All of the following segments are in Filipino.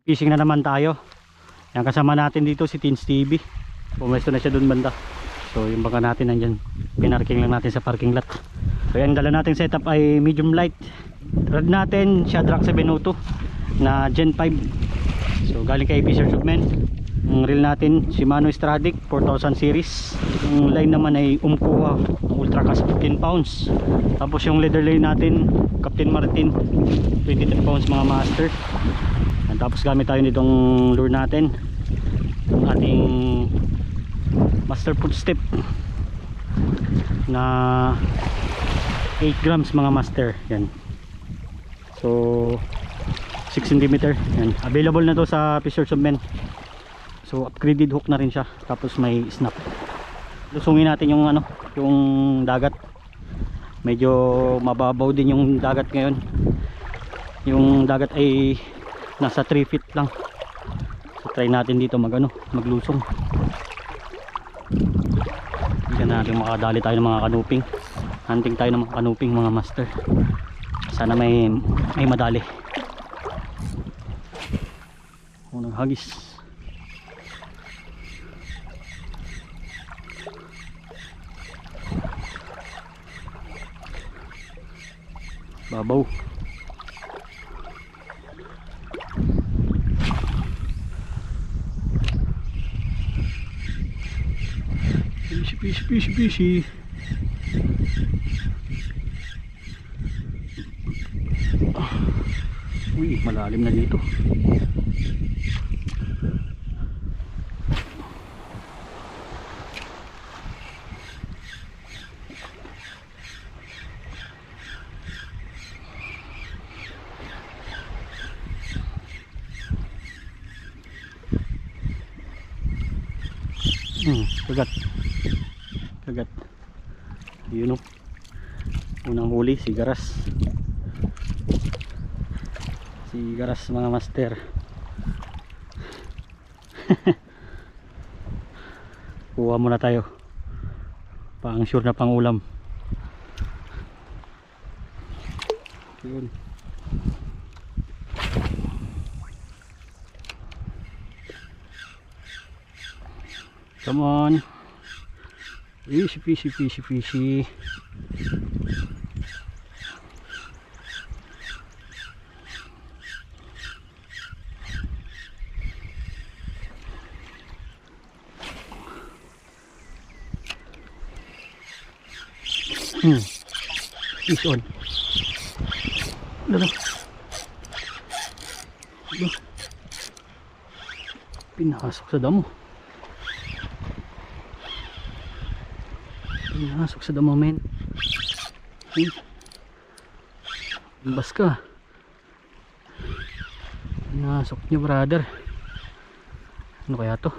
Fishing na naman tayo. Yan, kasama natin dito si Teens TV. Pumesto na siya dun banda. So yung baka natin nandyan, pinarking lang natin sa parking lot. So yan, dala natin setup ay medium light. Rod natin Shadrack 702 na Gen 5. So galing kay Fisher Submen. Ang reel natin Shimano Stradic 4000 series. Yung line naman ay Umpqua Ultra Cast 15 pounds. Tapos yung leader line natin Captain Martin 23 pounds mga master. And tapos gamit tayo nitong lure natin, yung ating master footstep na 8 grams mga master. Yan. So 6 cm. Yan. Available na to sa Fisher Submen. So upgraded hook na rin siya. Tapos may snap. Lusungin natin yung ano, yung dagat. Medyo mababaw din yung dagat ngayon. Yung dagat ay nasa 3 feet lang. So try natin dito maglusong. Diyan natin makadali tayo ng mga kanuping. Hunting tayo ng mga kanuping mga master. Sana may madali. Unang hagis. Babaw. Fishy. Uy, malalim na dito. Kagat. Yun o. Unang huli, sigaras. Sigaras mga master. Kuha muna tayo. Pang sure na pang ulam. Yun. Come on. Fishy. Fish on. Lalo. Pinasok sa damo. Pinasok sa damo, men. Imbas ka. Pinasok niyo, brother. Ano kaya to?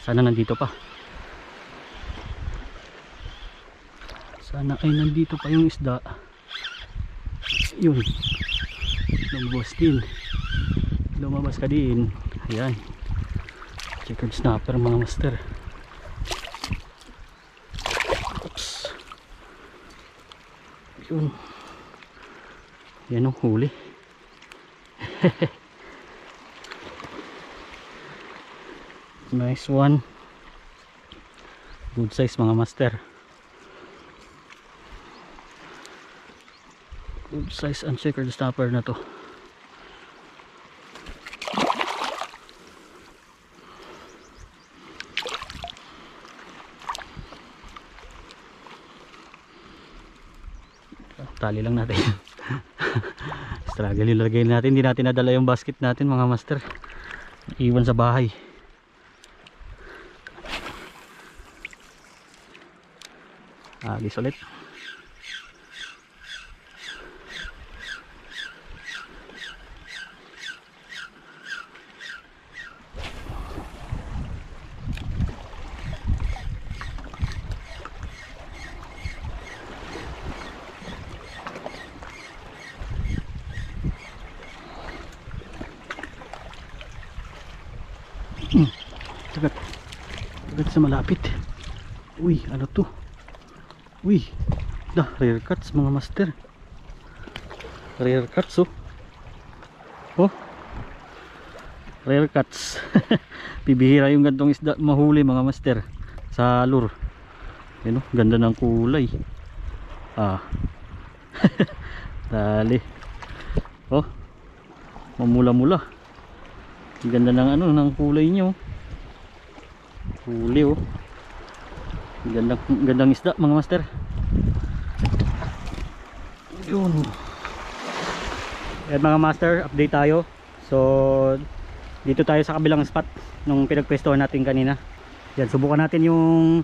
Sana nandito pa. Sana ay nandito pa yung isda. Yun. Lumabas ka din. Ayan. Checkered snapper mga master. Oops. Yun. Yan ang huli. Nice one. Good size mga master. Good size uncheckered snapper na to. Tali lang natin. Struggle yung lagay natin. Hindi natin nadala yung basket natin mga master. Iwan sa bahay. Agis ulit. Tagat sa malapit. Uy, ano to? Uy, rare cuts mga master. Rare cuts oh. Oh, rare cuts. Bibihira yung gantong isda mahuli mga master sa lure. Ayun, oh, ganda ng kulay. Ah. Dali. Oh, mamula-mula. Ang ganda ng ano ng kulay niyo. Huli oh. Gandang isda mga master. Yun. Ayan mga master, update tayo. So dito tayo sa kabilang spot nung pinagpwestohan natin kanina. Yan, subukan natin yung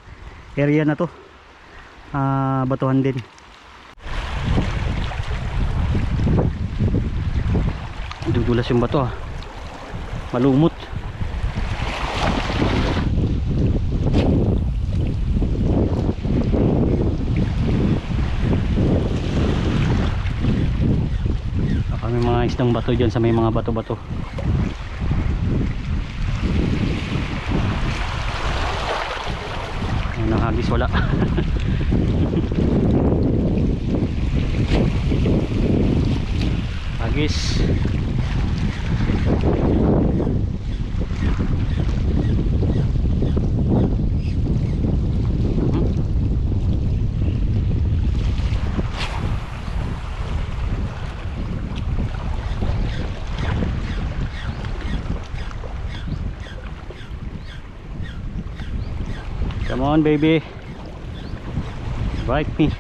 area na to. Batuhan din. Dudulas yung bato ah. Malumot. May mga isdang bato dyan sa may mga bato-bato. Ayun, ang hagis wala. Hagis. Come on baby, bite me.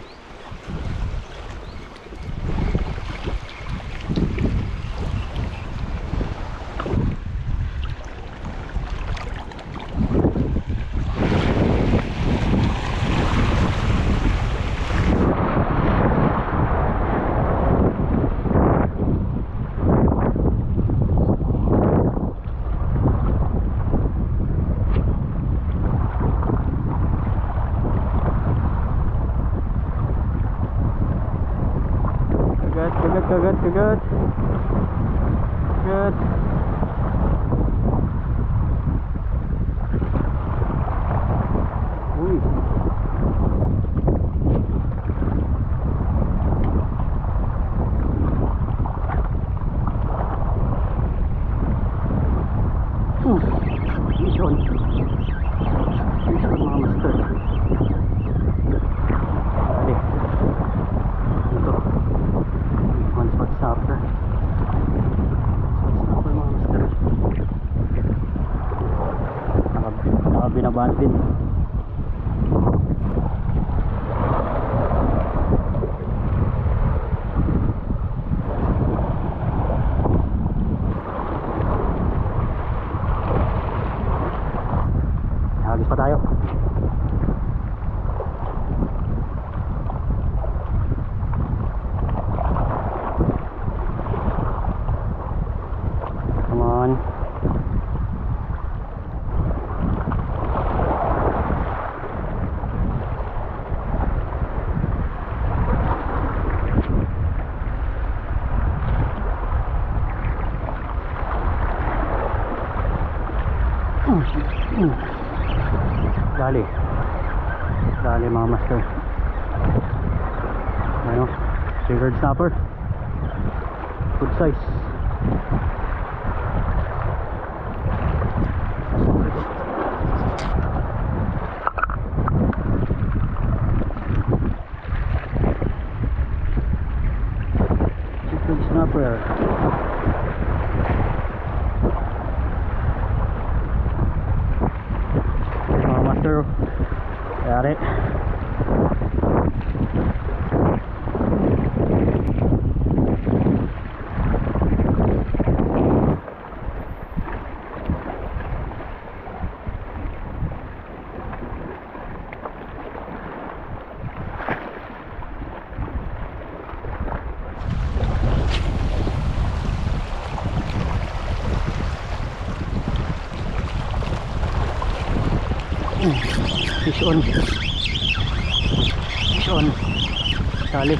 Kagat. Uy. Mission mga master. Dali. Ito. One spot stopper. Stopper mga master. Nakabinabahan din. Hagis pa tayo. Come on. Dali mga master. Ano? Fingered snapper. Good size. Fingered snapper. Mga master. Yari. Fish on. Fish on. Dali.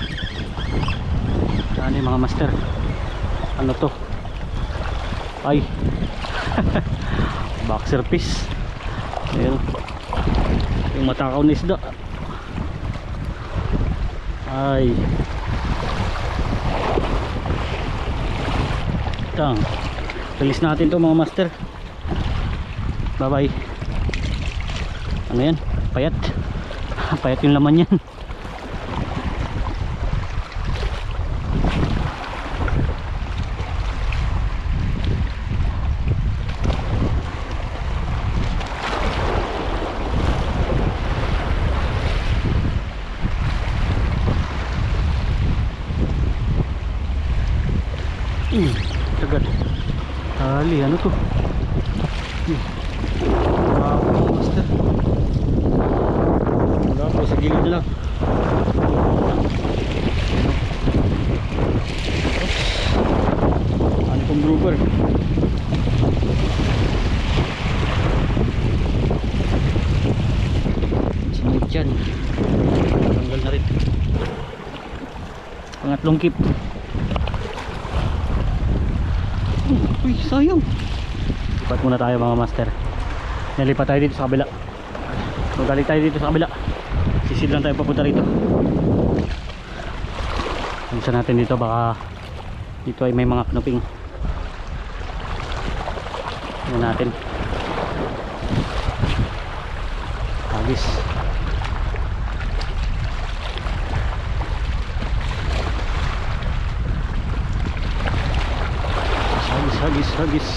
Dali mga master. Ano to? Ay. Boxer fish. Ayun. Yung matakaw na isda. Ay. lang. Release natin to mga master. Bye bye. Ano yan? Payat. Payat yung laman yan. Agad. Tali, ano to? Wow, master. Wala po, sa gilid lang. Ano pong grouper? Sinunod dyan. Tanggal na rin. Pangatlong kip. Uy, sayang. Lipat muna tayo mga master. Nalipat tayo dito sa kabila. Magaling tayo dito sa kabila. Sisid lang tayo papunta rito. Alisan natin dito, baka dito ay may mga knoping. Tingnan natin. Hagis. Hagis.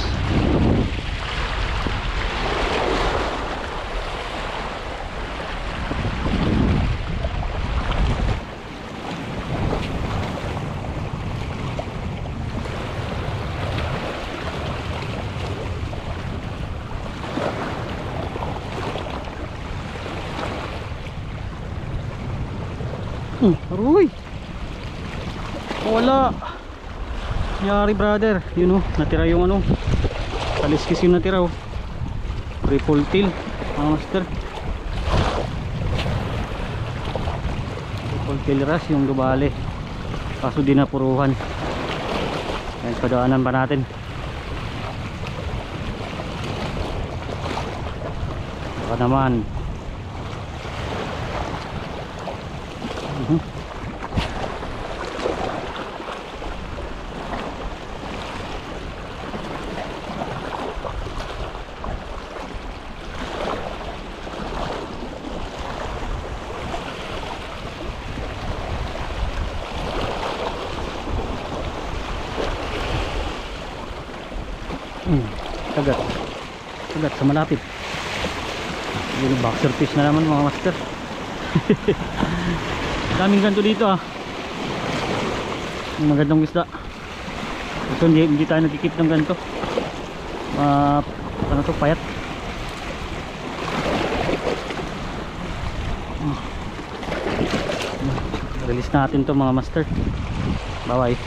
Aroy! Wala! Yari brother, yun oh, natira yung ano, kaliskis yung natira oh. Triple tail mga master. Triple tail ras yung dubali, kaso di napuruhan. Ayan, padaanan pa natin. Baka naman. Kagat sa malapit. Yung boxer fish na naman mga master. Daming ganito dito ah. Yung magandang isda. Ito hindi tayo nagkikip ng ganito. Ano to, payat. Release natin to mga master. Bye bye.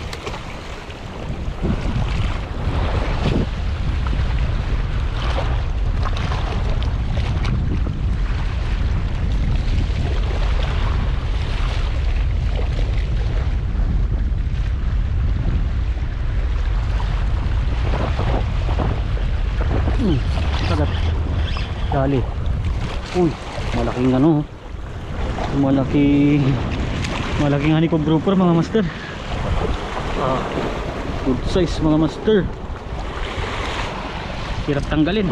Kagat. Dali. Uy, malaking ano. Malaking honeycomb grouper mga master. Good size mga master. Hirap tanggalin.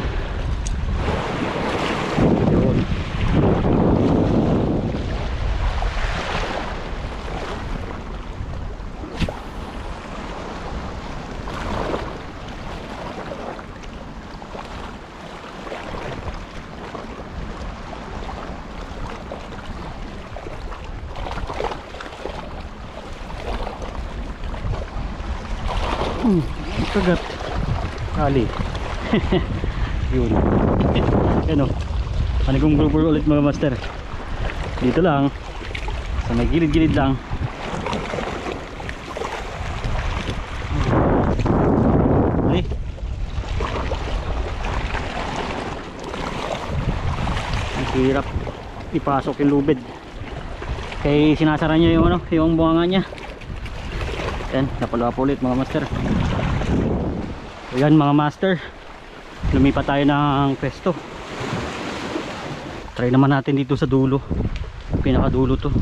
Yun. Kagat. Kali. Yun. Ano? Honeycomb grouper ulit mga master. Dito lang. Sa may gilid-gilid lang. Ay. Ang hirap ipasok yung lubid. Kaya sinasara niya yung ano, yung bunganga niya. Yan, napalawa ulit mga master. Ayan mga master, lumipat tayo ng pwesto. Try naman natin dito sa dulo. Pinakadulo to.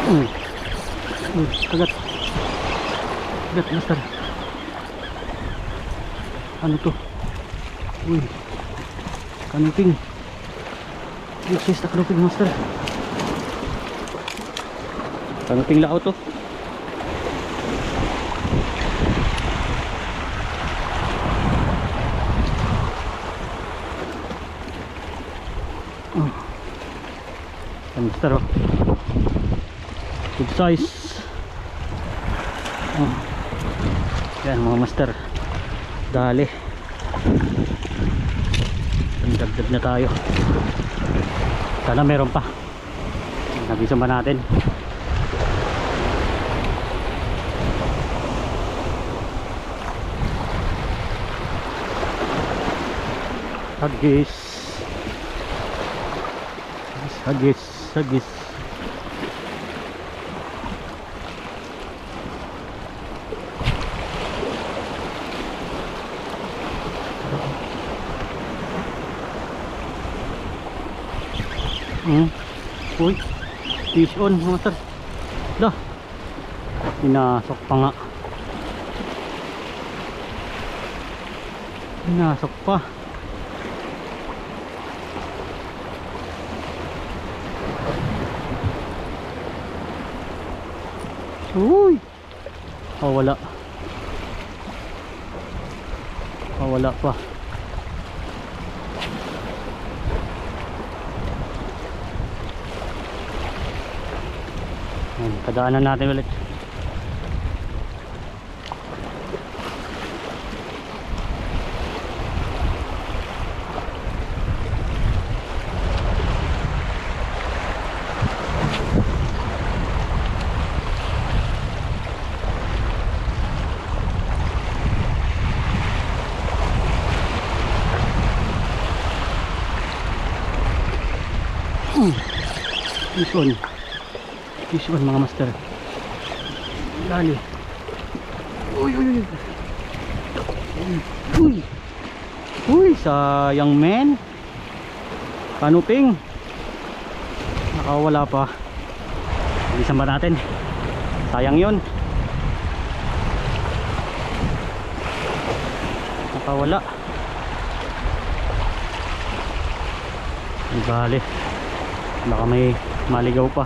Kagat. Kagat, master. Ano to? Uy. Kanuping. Yes, na kanuping, master. Kanuping lao to. Master, oh. Good size. Yan mga master, dali. Dagdag na tayo. Sana meron pa. Nabisa ba natin? Hagis. Hagis. Hagis. Uy, fish on, master. Dah, pinasok pa nga. Pinasok pa. Uy, wala. Wala pa. Kadaanan natin ulit. Fish on mga master. Dali. Uy, uy, uy. Uy. Uy, sayang men. Kanuping. Nakawala pa. Bilisan ba natin? Sayang yun. Nakawala. Bale. Baka may maligaw pa.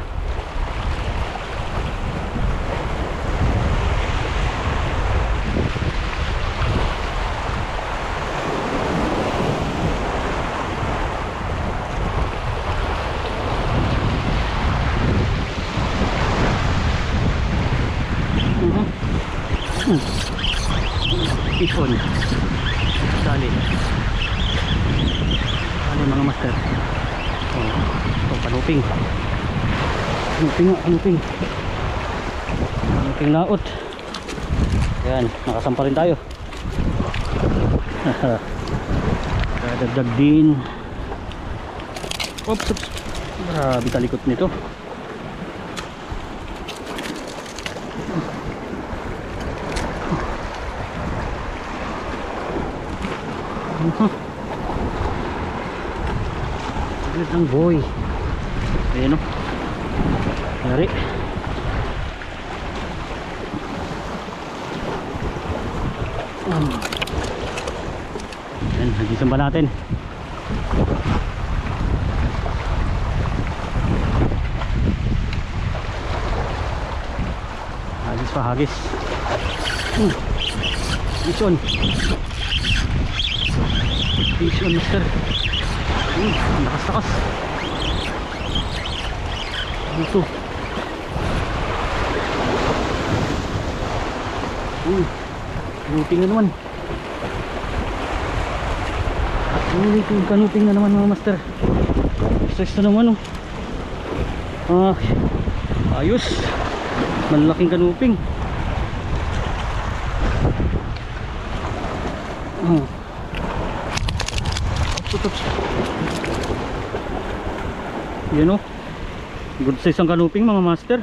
Ipon. Dali. Dali mga master. Oh, kanuping. Kanuping. Kanuping laot. Yan, nakasampa rin tayo. Dadagdag din. Oops. Grabe talikot nito. Agad ng boy. Ayan o. Yari. Ayan, hagisan ba natin? Hagis pa, hagis. Ison. Fish on, mister. Lakas. Ito. Kanuping na naman. Kanuping na naman mga master. Stress na naman oh. Ayos. Malaking kanuping. Yan o. Good size ang kanuping mga master.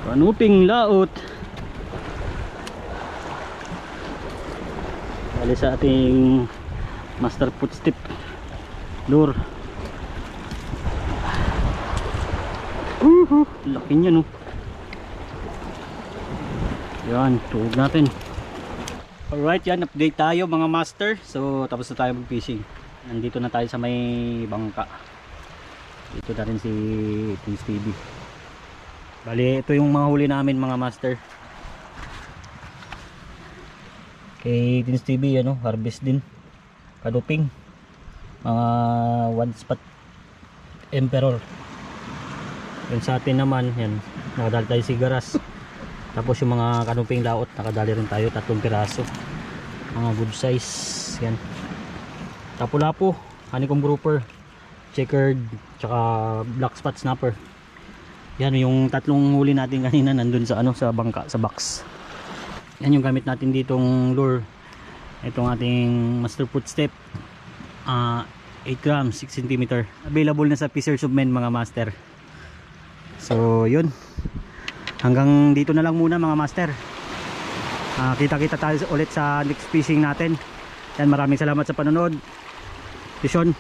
Kanuping laot. Bali sa ating master footstep lure. Laki niya no. Yan, tuog natin. Alright, yan, update tayo mga master. So tapos na tayo mag fishing. Nandito na tayo sa may bangka. Dito na rin si Prince TV. Bali, ito yung mga huli namin mga master. Kay Prince TV, ano, harvest din. Kaduping. Mga one spot emperor. Yun sa atin naman, yan, nakadali tayo sigaras. Tapos yung mga kanuping laot, nakadali rin tayo 3 piraso. Mga good size, yan. Tapo-lapo, honeycomb grouper, checkered, tsaka black spot snapper. Yan yung 3 huli natin kanina nandun sa ano, sa bangka, sa box. Yan yung gamit natin ditong lure. Itong ating master footstep, 8 grams, 6 cm. Available na sa Fisher's of Men mga master. So yun, hanggang dito na lang muna mga master. Kita-kita tayo ulit sa next fishing natin. Yan, maraming salamat sa panonood. Vision.